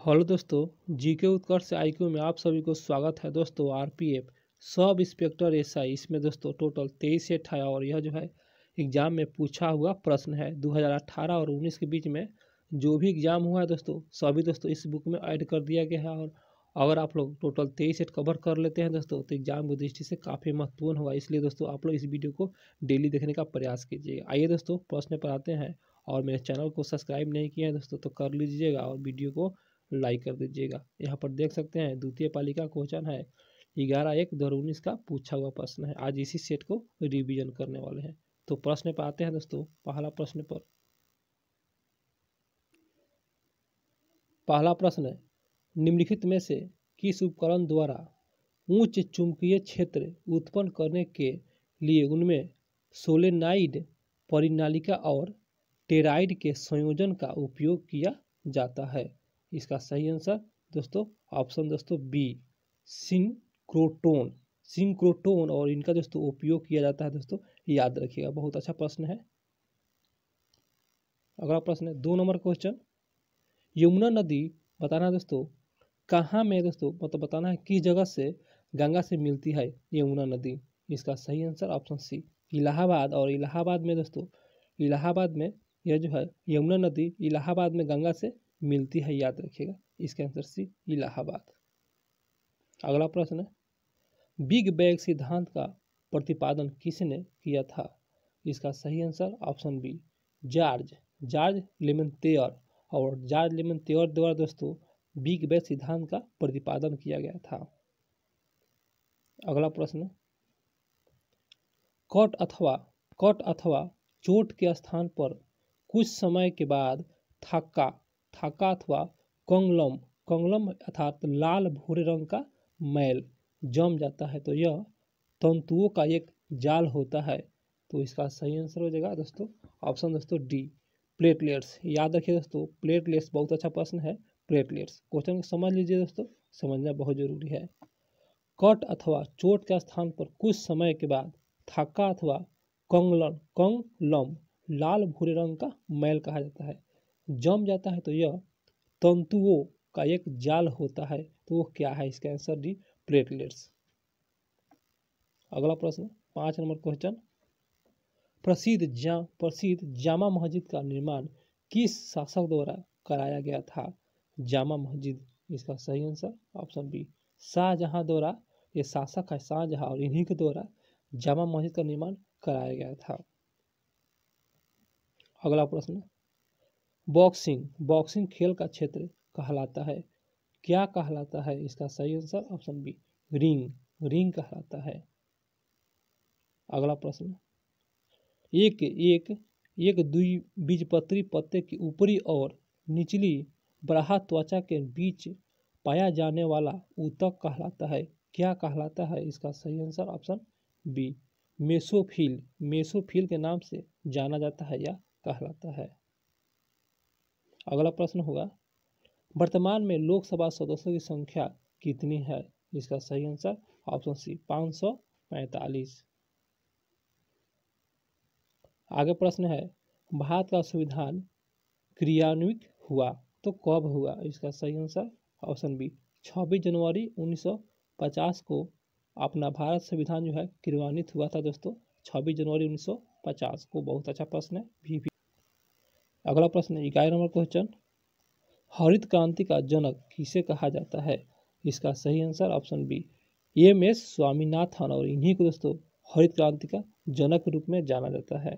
Hello दोस्तों, GK उत्कर्ष IQ में आप सभी को स्वागत है। दोस्तों आरपीएफ सब इंस्पेक्टर एसआई इसमें दोस्तों टोटल 23 सेट है और यह जो है एग्जाम में पूछा हुआ प्रश्न है। 2018 और 19 के बीच में जो भी एग्जाम हुआ है दोस्तों सभी दोस्तों इस बुक में ऐड कर दिया गया है। और अगर आप लोग टोटल 23 सेट कवर कर लेते हैं दोस्तों तो एग्जाम की दृष्टि से काफ़ी महत्वपूर्ण होगा। इसलिए दोस्तों आप लोग इस वीडियो को डेली देखने का प्रयास कीजिएगा। आइए दोस्तों प्रश्न पर आते हैं। और मेरे चैनल को सब्सक्राइब नहीं किया है दोस्तों तो कर लीजिएगा और वीडियो को लाइक कर दीजिएगा। यहाँ पर देख सकते हैं द्वितीय पालिका क्वेश्चन है 11/1/2019 का पूछा हुआ प्रश्न है। आज इसी सेट को रिवीजन करने वाले हैं। तो प्रश्न पर आते हैं दोस्तों। पहला प्रश्न है, निम्नलिखित में से किस उपकरण द्वारा उच्च चुंबकीय क्षेत्र उत्पन्न करने के लिए उनमें सोलेनाइड परिनालिका और टेराइड के संयोजन का उपयोग किया जाता है? इसका सही आंसर दोस्तों ऑप्शन दोस्तों बी सिंक्रोटोन और इनका दोस्तों उपयोग किया जाता है। दोस्तों याद रखिएगा, बहुत अच्छा प्रश्न है। अगला प्रश्न है 2 नंबर क्वेश्चन, यमुना नदी बताना दोस्तों कहाँ में दोस्तों मतलब बताना है किस जगह से गंगा से मिलती है यमुना नदी? इसका सही आंसर ऑप्शन सी इलाहाबाद। और इलाहाबाद में दोस्तों इलाहाबाद में यह जो है यमुना नदी इलाहाबाद में गंगा से मिलती है, याद रखिएगा। इसका आंसर सी इलाहाबाद। अगला प्रश्न है, बिग बैंग सिद्धांत का प्रतिपादन किसने किया था? इसका सही आंसर ऑप्शन बी जॉर्ज लेमेंतेयर। और जॉर्ज लेमेंतेयर द्वारा दोस्तों बिग बैंग सिद्धांत का प्रतिपादन किया गया था। अगला प्रश्न, कट अथवा चोट के स्थान पर कुछ समय के बाद थक्का अथवा कंगलम अर्थात लाल भूरे रंग का मैल जम जाता है तो यह तंतुओं का एक जाल होता है। तो इसका सही आंसर हो जाएगा दोस्तों ऑप्शन दोस्तों डी प्लेटलेट्स। याद रखिए दोस्तों प्लेटलेट्स बहुत अच्छा प्रश्न है। प्लेटलेट्स क्वेश्चन को समझ लीजिए दोस्तों, समझना बहुत जरूरी है। कट अथवा चोट के स्थान पर कुछ समय के बाद थक्का अथवा कंगलम लाल भूरे रंग का मैल कहा जाता है जम जाता है तो यह तंतुओं का एक जाल होता है। तो वो क्या है? इसका आंसर डी प्लेटलेट्स। अगला प्रश्न 5 नंबर क्वेश्चन, प्रसिद्ध जामा मस्जिद का निर्माण किस शासक द्वारा कराया गया था? जामा मस्जिद, इसका सही आंसर ऑप्शन बी शाहजहां द्वारा। ये शासक है शाहजहां और इन्हीं के द्वारा जामा मस्जिद का निर्माण कराया गया था। अगला प्रश्न, बॉक्सिंग खेल का क्षेत्र कहलाता है, क्या कहलाता है? इसका सही आंसर ऑप्शन बी रिंग कहलाता है। अगला प्रश्न, एक द्विबीजपत्री पत्ते की ऊपरी और निचली बराह त्वचा के बीच पाया जाने वाला ऊतक कहलाता है, क्या कहलाता है? इसका सही आंसर ऑप्शन बी मेसोफिल के नाम से जाना जाता है या कहलाता है। अगला प्रश्न होगा, वर्तमान में लोकसभा सदस्यों की संख्या कितनी है? इसका सही आंसर ऑप्शन सी 545। आगे प्रश्न है, भारत का संविधान क्रियान्वित हुआ तो कब हुआ? इसका सही आंसर ऑप्शन बी 26 जनवरी 1950 को अपना भारत संविधान जो है क्रियान्वित हुआ था दोस्तों 26 जनवरी 1950 को। बहुत अच्छा प्रश्न है भी। अगला प्रश्न 11 नंबर क्वेश्चन, हरित क्रांति का जनक किसे कहा जाता है? इसका सही answer option B M S. Swaminathan और इन्हीं को दोस्तों हरित क्रांति का जनक के रूप में जाना जाता है।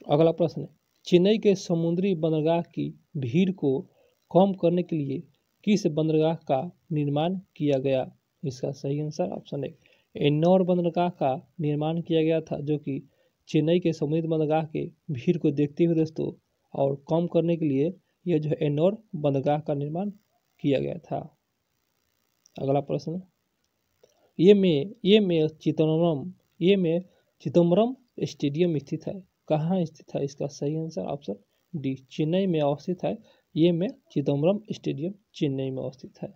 अगला प्रश्न, चेन्नई के समुद्री बंदरगाह की भीड़ को कम करने के लिए किस बंदरगाह का निर्माण किया गया? इसका सही आंसर ऑप्शन ए एन्नौर बंदरगाह का निर्माण किया गया था, जो कि चेन्नई के समुद्री बंदरगाह के भीड़ को देखते हुए दोस्तों और कम करने के लिए यह जो है एन्नौर बंदरगाह का निर्माण किया गया था। अगला प्रश्न, ये में चिदम्बरम स्टेडियम स्थित है, कहाँ स्थित है? इसका सही आंसर ऑप्शन डी चेन्नई में अवस्थित है। ये में चिदम्बरम स्टेडियम चेन्नई में अवस्थित है।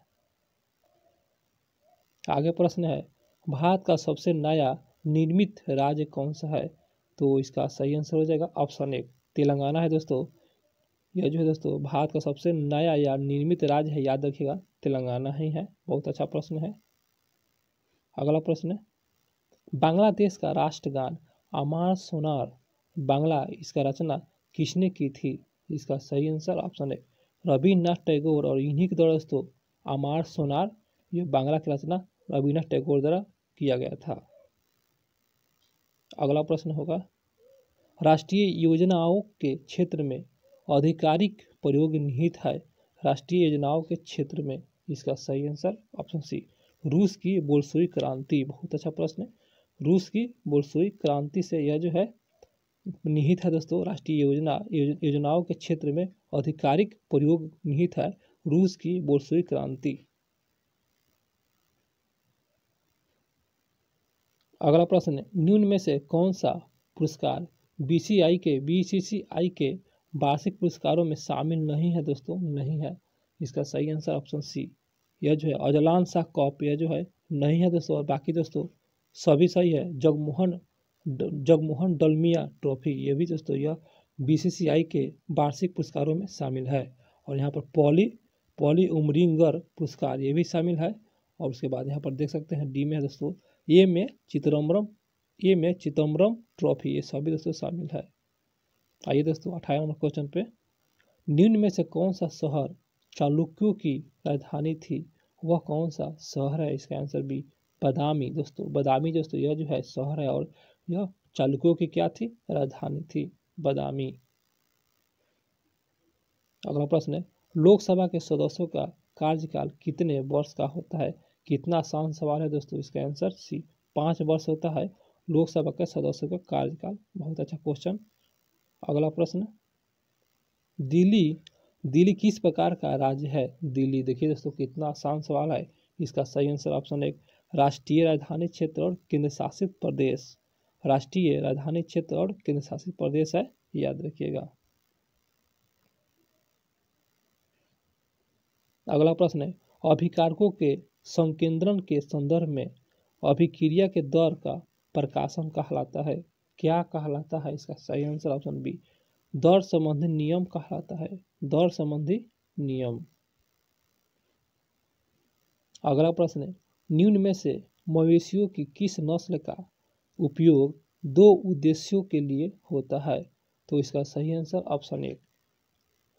आगे प्रश्न है, भारत का सबसे नया निर्मित राज्य कौन सा है? तो इसका सही आंसर हो जाएगा ऑप्शन ए तेलंगाना है दोस्तों। यह जो है दोस्तों भारत का सबसे नया या निर्मित राज्य है, याद रखिएगा तेलंगाना ही है। बहुत अच्छा प्रश्न है। अगला प्रश्न है, बांग्लादेश का राष्ट्रगान अमार सोनार बांग्ला, इसका रचना किसने की थी? इसका सही आंसर ऑप्शन है रविन्द्रनाथ टैगोर। और इन्हीं के द्वारा दोस्तों अमार सोनार ये बांग्ला की रचना रविन्द्रनाथ टैगोर द्वारा किया गया था। अगला प्रश्न होगा, राष्ट्रीय योजनाओं के क्षेत्र में आधिकारिक प्रयोग निहित है। राष्ट्रीय योजनाओं के क्षेत्र में, इसका सही आंसर ऑप्शन सी रूस की बोल्शेविक क्रांति। बहुत अच्छा प्रश्न है। रूस की बोल्शेविक क्रांति से यह जो है निहित है दोस्तों। राष्ट्रीय योजनाओं के क्षेत्र में आधिकारिक प्रयोग निहित है रूस की बोल्शेविक क्रांति। अगला प्रश्न है, निम्न में से कौन सा पुरस्कार बीसीसीआई के वार्षिक पुरस्कारों में शामिल नहीं है? दोस्तों नहीं है। इसका सही आंसर ऑप्शन सी यह जो है अजलान शाह कप, यह जो है नहीं है दोस्तों। और बाकी दोस्तों सभी सही है। जगमोहन डलमिया ट्रॉफी, ये भी दोस्तों यह बीसीसीआई के वार्षिक पुरस्कारों में शामिल है। और यहाँ पर पॉली उमरिंगर पुरस्कार ये भी शामिल है। और उसके बाद यहाँ पर देख सकते हैं डी में है दोस्तों ये में चिदम्बरम ट्रॉफी, ये सभी दोस्तों शामिल है। आइए दोस्तों 18 नंबर क्वेश्चन पे, निम्न में से कौन सा शहर चालुक्यों की राजधानी थी? वह कौन सा शहर है? इसका आंसर बी बदामी। दोस्तों बदामी दोस्तों यह जो है शहर है और यह चालुक्यों की क्या थी? राजधानी थी बदामी। अगला प्रश्न है, लोकसभा के सदस्यों का कार्यकाल कितने वर्ष का होता है? कितना आसान सवाल है दोस्तों। इसका आंसर सी 5 वर्ष होता है लोकसभा के सदस्यों का कार्यकाल। बहुत अच्छा क्वेश्चन। अगला प्रश्न, दिल्ली किस प्रकार का राज्य है? दिल्ली देखिए दोस्तों कितना आसान सवाल है। इसका सही आंसर ऑप्शन एक राष्ट्रीय राजधानी क्षेत्र और केंद्र शासित प्रदेश। राष्ट्रीय राजधानी क्षेत्र और केंद्र शासित प्रदेश है, याद रखिएगा। अगला प्रश्न है, अभिकारकों के संकेंद्रण के संदर्भ में अभिक्रिया के दर का प्रकाशन कहलाता है? क्या कहलाता है? इसका सही आंसर ऑप्शन बी दर संबंधी नियम कहलाता है। दर संबंधी नियम। अगला प्रश्न है, निम्न में से मवेशियों की किस नस्ल का उपयोग 2 उद्देश्यों के लिए होता है? तो इसका सही आंसर ऑप्शन एक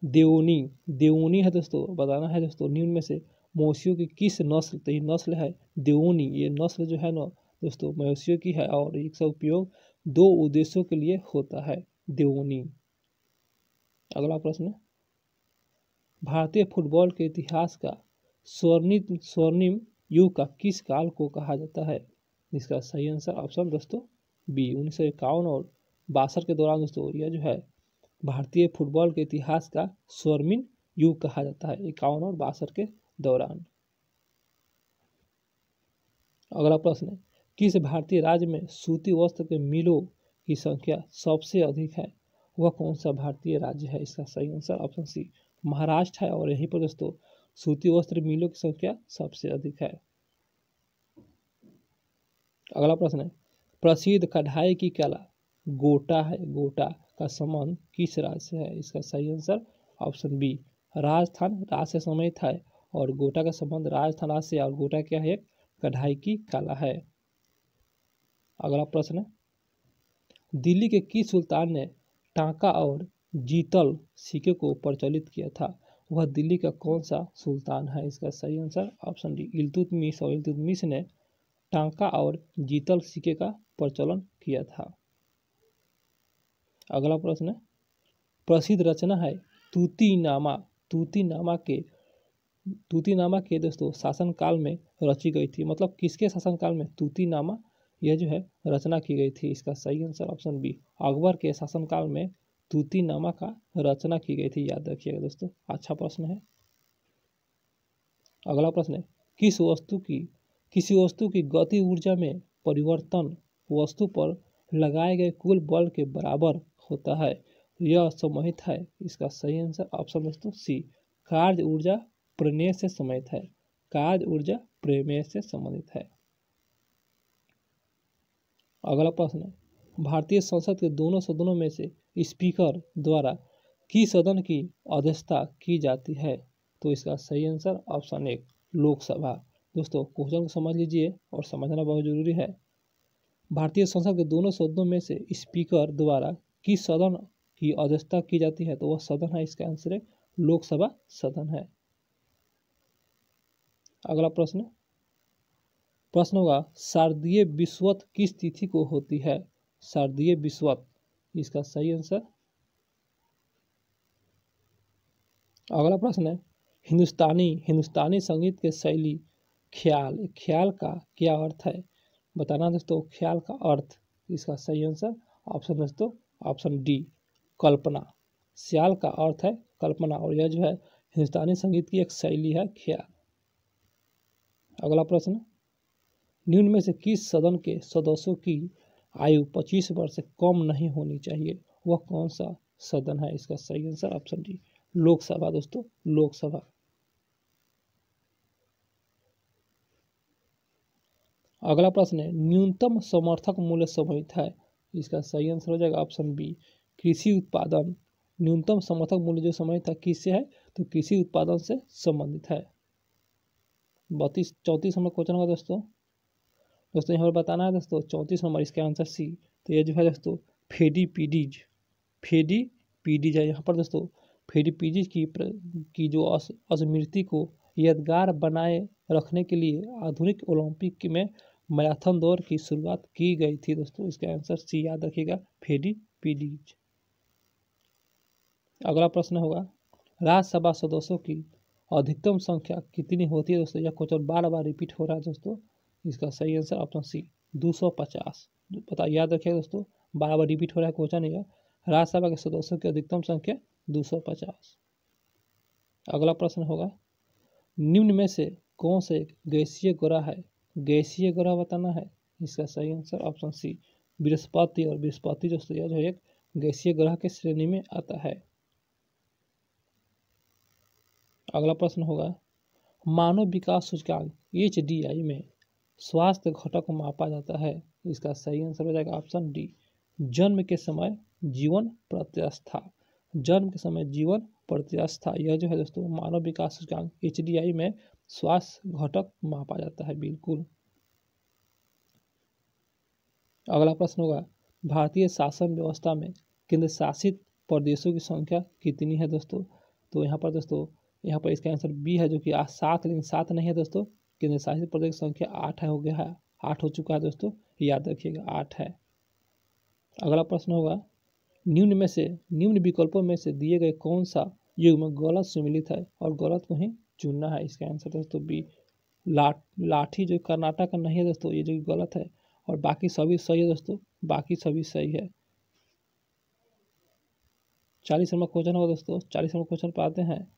देवोनी है दोस्तों। बताना है दोस्तों निम्न में से मवेशियों की किस नस्ल, तो ये नस्ल है देवोनी। ये नस्ल जो है ना दोस्तों मवेशियों की है और इसका उपयोग 2 उद्देश्यों के लिए होता है, देवोनी। अगला प्रश्न, भारतीय फुटबॉल के इतिहास का स्वर्णिम युग का किस काल को कहा जाता है? इसका सही आंसर ऑप्शन दोस्तों बी 1951 और 62 के दौरान दोस्तों यह जो है भारतीय फुटबॉल के इतिहास का स्वर्णिम युग कहा जाता है 51 और 62 के दौरान। अगला प्रश्न है, किस भारतीय राज्य में सूती वस्त्र के मिलों की संख्या सबसे अधिक है? वह कौन सा भारतीय राज्य है? इसका सही आंसर ऑप्शन सी महाराष्ट्र है। और यहीं पर दोस्तों सूती वस्त्र मिलों की संख्या सबसे अधिक है। अगला प्रश्न है, प्रसिद्ध कढ़ाई की कला गोटा है, गोटा का संबंध किस राज्य से है? इसका सही आंसर ऑप्शन बी राजस्थान राज्य से संबंधित है। और गोटा का संबंध राजस्थान राज्य से, और गोटा क्या है? कढ़ाई की कला है। अगला प्रश्न है, दिल्ली के किस सुल्तान ने टांका और जीतल सिक्के को प्रचलित किया था? वह दिल्ली का कौन सा सुल्तान है? इसका सही आंसर ऑप्शन डी इल्तुतमिश। और इल्तुतमिश ने टांका और जीतल सिक्के का प्रचलन किया था। अगला प्रश्न है, प्रसिद्ध रचना है तूतीनामा। तूतीनामा के दोस्तों शासनकाल में रची गई थी। मतलब किसके शासनकाल में तूतीनामा यह जो है रचना की गई थी? इसका सही आंसर ऑप्शन बी अकबर के शासनकाल में तूतीनामा का रचना की गई थी, याद रखिएगा दोस्तों। अच्छा प्रश्न है। अगला प्रश्न है, किसी वस्तु की गति ऊर्जा में परिवर्तन वस्तु पर लगाए गए कुल बल के बराबर होता है, यह समाहित है? इसका सही आंसर ऑप्शन दोस्तों सी कार्य ऊर्जा प्रमेय से संबंधित है। कार्य ऊर्जा प्रमेय से संबंधित है। अगला प्रश्न है, भारतीय संसद के दोनों सदनों में से स्पीकर द्वारा किस सदन की अध्यक्षता की जाती है? तो इसका सही आंसर ऑप्शन 1 लोकसभा। दोस्तों क्वेश्चन को समझ लीजिए और समझना बहुत जरूरी है। भारतीय संसद के दोनों सदनों में से स्पीकर द्वारा किस सदन की अध्यक्षता की जाती है? तो वह सदन है, इसका आंसर है लोकसभा सदन है। अगला प्रश्न होगा शारदीय विषुवत किस तिथि को होती है? शारदीय विषुवत, इसका सही आंसर। अगला प्रश्न है हिंदुस्तानी संगीत के शैली ख्याल का क्या अर्थ है? बताना दोस्तों ख्याल का अर्थ। इसका सही आंसर ऑप्शन दोस्तों ऑप्शन डी कल्पना। ख्याल का अर्थ है कल्पना और यह जो है हिंदुस्तानी संगीत की एक शैली है ख्याल। अगला प्रश्न निम्न में से किस सदन के सदस्यों की आयु 25 वर्ष से कम नहीं होनी चाहिए? वह कौन सा सदन है? इसका सही आंसर ऑप्शन डी लोकसभा। दोस्तों लोकसभा। अगला प्रश्न है न्यूनतम समर्थक मूल्य संबंधित है? इसका सही आंसर हो जाएगा ऑप्शन बी कृषि उत्पादन। न्यूनतम समर्थक मूल्य जो संबंधित है किससे है? तो कृषि उत्पादन से संबंधित है। 34 नंबर क्वेश्चन होगा दोस्तों यहाँ पर बताना है दोस्तों 34 नंबर इसका आंसर सी। तो ये जो है दोस्तों फेडीपीडीज है यहाँ पर दोस्तों। फेडीपीडीज की जो स्मृति को यादगार बनाए रखने के लिए आधुनिक ओलंपिक में मैराथन दौड़ की शुरुआत की गई थी दोस्तों। इसका आंसर सी याद रखिएगा फेडीपीडीज। अगला प्रश्न होगा राज्यसभा सदस्यों की अधिकतम संख्या कितनी होती है? दोस्तों यह क्वेश्चन बार बार रिपीट हो रहा है दोस्तों। इसका सही आंसर ऑप्शन सी 250। पता याद रखिएगा दोस्तों, बार बार रिपीट हो रहा है क्वेश्चन यह। राज्यसभा के सदस्यों की अधिकतम संख्या 250। अगला प्रश्न होगा निम्न में से कौन से गैसीय ग्रह है? गैसीय ग्रह बताना है। इसका सही आंसर ऑप्शन सी बृहस्पति। और बृहस्पति दोस्तों यह जो एक गैसीय ग्रह के श्रेणी में आता है। अगला प्रश्न होगा मानव विकास सूचकांक HDI में स्वास्थ्य घटक मापा जाता है? इसका सही आंसर हो जाएगा ऑप्शन डी जन्म के समय जीवन प्रत्यास्था। यह जो है दोस्तों मानव विकास सूचकांक HDI में स्वास्थ्य घटक मापा जाता है बिल्कुल। अगला प्रश्न होगा भारतीय शासन व्यवस्था में केंद्र शासित प्रदेशों की संख्या कितनी है दोस्तों? तो यहाँ पर इसका आंसर बी है जो कि 7, लेकिन 7 नहीं है दोस्तों। केंद्र शासित प्रदेश की संख्या 8 है, हो गया है 8 हो चुका है दोस्तों, याद रखिएगा 8 है। अगला प्रश्न होगा निम्न विकल्पों में से दिए गए कौन सा युग्म गलत सम्मिलित है? और गलत को ही चुनना है। इसका आंसर दोस्तों बी लाठी जो कर्नाटक का नहीं है दोस्तों, ये जो गलत है। और बाकी सभी सही है दोस्तों, बाकी सभी सही है। 40 नंबर क्वेश्चन होगा दोस्तों। 40 नंबर क्वेश्चन पर आते हैं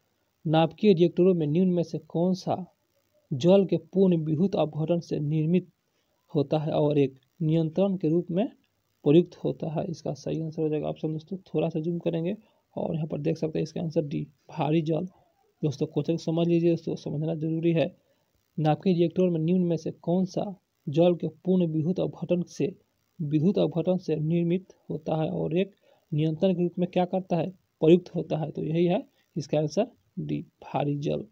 नाभिकीय रिएक्टरों में निम्न में से कौन सा जल के पूर्ण विद्युत अपघटन से निर्मित होता है और एक नियंत्रण के रूप में प्रयुक्त होता है? इसका सही आंसर हो जाएगा ऑप्शन दोस्तों, थोड़ा सा जूम करेंगे और यहाँ पर देख सकते हैं इसका आंसर डी भारी जल। दोस्तों क्वेश्चन समझ लीजिए दोस्तों, समझना जरूरी है। नाभिकीय रिएक्टर में निम्न में से कौन सा जल के पूर्ण विद्युत अपघटन से निर्मित होता है और एक नियंत्रण के रूप में क्या करता है? प्रयुक्त होता है? तो यही है इसका आंसर डी भारी जल।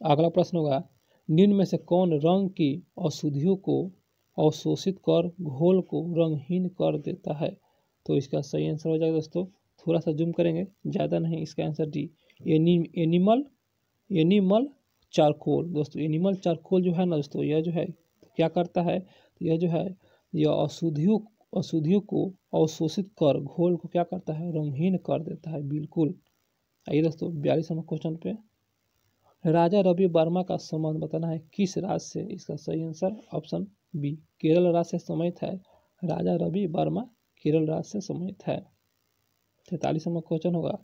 अगला प्रश्न होगा निम्न में से कौन रंग की अशुद्धियों को अवशोषित कर घोल को रंगहीन कर देता है? तो इसका सही आंसर हो जाएगा दोस्तों, थोड़ा सा जूम करेंगे, ज़्यादा नहीं, इसका आंसर डी एनिमल चारकोल। दोस्तों एनिमल चारकोल जो है ना दोस्तों, यह जो है क्या करता है? यह जो है यह अशुद्धियों को अवशोषित कर घोल को क्या करता है? रंगहीन कर देता है बिल्कुल। आइए दोस्तों 42 नंबर क्वेश्चन पे राजा रवि वर्मा का संबंध बताना है किस राज्य से? इसका सही आंसर ऑप्शन बी केरल राज्य से संबंधित है। राजा रवि वर्मा केरल राज्य से संबंधित है। 43 नंबर क्वेश्चन होगा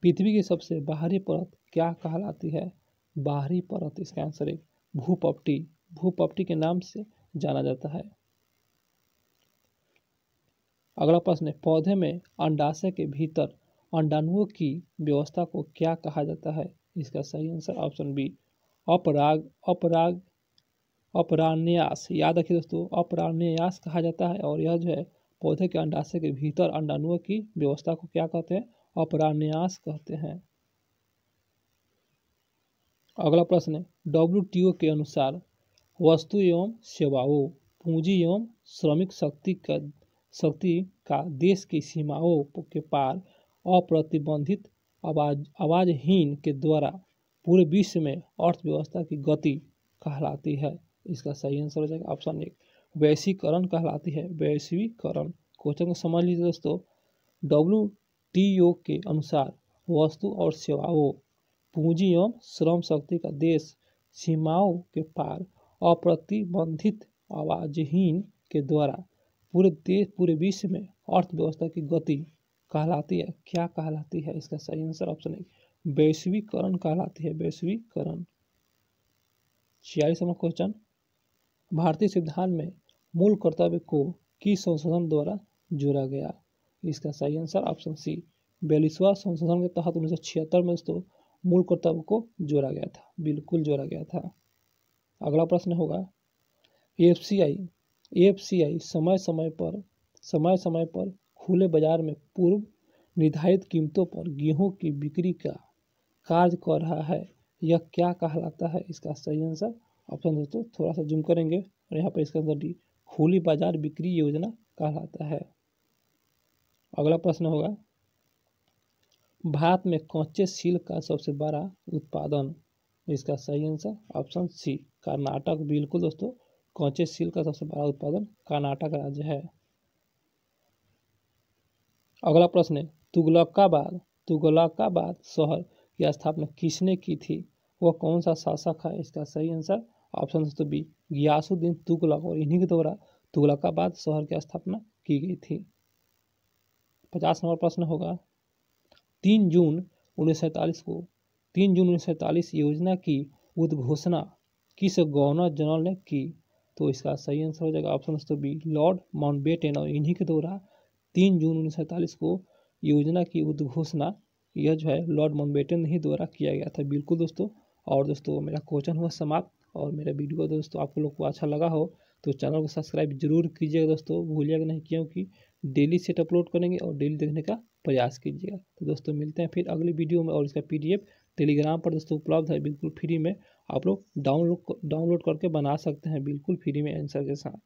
पृथ्वी की सबसे बाहरी परत क्या कहलाती है? बाहरी परत, इसका आंसर है भूपट्टी के नाम से जाना जाता है। अगला प्रश्न है पौधे में अंडाशय के भीतर अंडाणुओं की व्यवस्था को क्या कहा जाता है? इसका सही आंसर ऑप्शन बी अपरागन्यास। याद रखिए दोस्तों, अपरागन्यास कहा जाता है। और यह जो है पौधे के अंडाशय के भीतर अंडाणुओं की व्यवस्था को क्या कहते हैं? अपरान्यास कहते हैं। अगला प्रश्न है, WTO के अनुसार वस्तु एवं सेवाओं, पूंजी एवं श्रमिक शक्ति का देश की सीमाओं के पार अप्रतिबंधित आवाजहीन के द्वारा पूरे विश्व में अर्थव्यवस्था की गति कहलाती है। इसका सही आंसर हो जाएगा ऑप्शन 1, वैश्वीकरण कहलाती है। वैश्वीकरण। क्वेश्चन को समझ लीजिए दोस्तों। WTO के अनुसार वस्तु और सेवाओं, पूंजी एवं श्रम शक्ति का देश सीमाओं के पार अप्रतिबंधित आवाजहीन के द्वारा पूरे विश्व में अर्थव्यवस्था की गति कहलाती है। क्या कहलाती है? इसका सही आंसर ऑप्शन 1, वैश्वीकरण कहलाती है। वैश्वीकरण। 46वां क्वेश्चन, भारतीय संविधान में मूल कर्तव्य को किस संशोधन द्वारा जोड़ा गया? इसका सही आंसर ऑप्शन सी, 42वां संशोधन के तहत 1976 में दोस्तों मूल कर्तव्य को जोड़ा गया था। बिल्कुल जोड़ा गया था। अगला प्रश्न होगा, एफसीआई समय समय पर खुले बाजार में पूर्व निर्धारित कीमतों पर गेहूं की बिक्री का कार्य कर रहा है, यह क्या कहलाता है? इसका सही आंसर ऑप्शन दोस्तों थोड़ा सा जूम करेंगे और यहाँ पर इसका आंसर डी, खुली बाजार बिक्री योजना कहलाता है। अगला प्रश्न होगा, भारत में कच्चे सील का सबसे बड़ा उत्पादन? इसका सही आंसर ऑप्शन सी, कर्नाटक। बिल्कुल दोस्तों, कच्चे सील का सबसे बड़ा उत्पादन कर्नाटक राज्य है। अगला प्रश्न है, तुगलकाबाद शहर की स्थापना किसने की थी? वह कौन सा शासक है? इसका सही आंसर ऑप्शन दोस्तों बी, गियासुद्दीन तुगलक, और इन्हीं के द्वारा तुगलकाबाद शहर की स्थापना की गई थी। 50 नंबर प्रश्न होगा, 3 जून 1947 योजना की उद्घोषणा किस गवर्नर जनरल ने की? तो इसका सही आंसर हो जाएगा ऑप्शन दोस्तों बी, लॉर्ड माउंटबेटन, और इन्हीं के द्वारा 3 जून 1947 को योजना की उद्घोषणा यह जो है लॉर्ड माउंटबेटन ही द्वारा किया गया था। बिल्कुल दोस्तों। और दोस्तों मेरा क्वेश्चन हुआ समाप्त, और मेरा वीडियो दोस्तों आप लोग को अच्छा लगा हो तो चैनल को सब्सक्राइब जरूर कीजिएगा दोस्तों, भूलिएगा नहीं, क्योंकि डेली सेट अपलोड करेंगे और डेली देखने का प्रयास कीजिएगा। तो दोस्तों मिलते हैं फिर अगली वीडियो में, और इसका PDF टेलीग्राम पर दोस्तों उपलब्ध है, बिल्कुल फ्री में आप लोग डाउनलोड करके बना सकते हैं, बिल्कुल फ्री में आंसर के साथ।